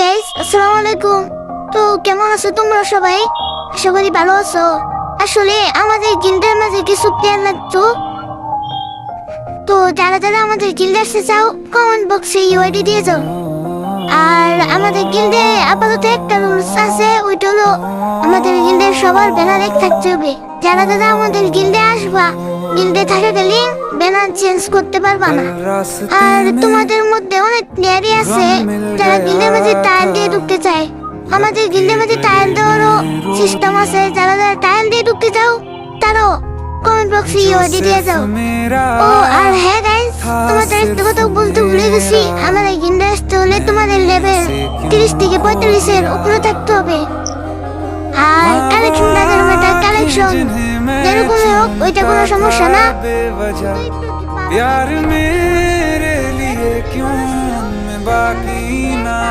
Guys, আসসালামু আলাইকুম। তো কেমন আছো তোমরা সবাই? আশা করি ভালো আছো। আসলে আমাদের গিল্ডের মাঝে কিছু প্ল্যান লাগতো। তো যারা যারা আমাদের গিল্ডে আসতে চাও কমেন্ট বক্সে ইউআইডি দিয়ে যাও। আর আমাদের গিল্ডে আপাতত একটা রুলস আছে, ওইটা হলো আমাদের গিল্ডের সবার ব্যানার এক থাকতে হবে। যারা যারা আমাদের গিল্ডে আসবা, গিল্ডে থাকাকালীন ব্যানার চেঞ্জ করতে পারবা না। আর তোমাদের মধ্যে অনেক প্লেয়ারই আছে যারা গিল্ডের মাঝে টাইল দিয়ে ঢুকতে চায়। আমাদের গিল্ডের মাঝে টাইল দেওয়ারও সিস্টেম আছে। যারা যারা টাইল দিয়ে ঢুকতে চাও তারাও কমেন্ট বক্সে ইউআইডি দিয়ে যাও। ও আর হ্যাঁ গাইস, তোমাদের একটা কথা বলতে ভুলে গেছি, আমাদের গিল্ডে আসতে হলে তোমাদের লেভেল 30 থেকে 45 এর উপরে থাকতে হবে। আর কালেকশন বাজার মেটার কালেকশন যেরকম হোক ওইটা কোনো সমস্যা না। यार मेरे लिए क्यों मैं बाकी ना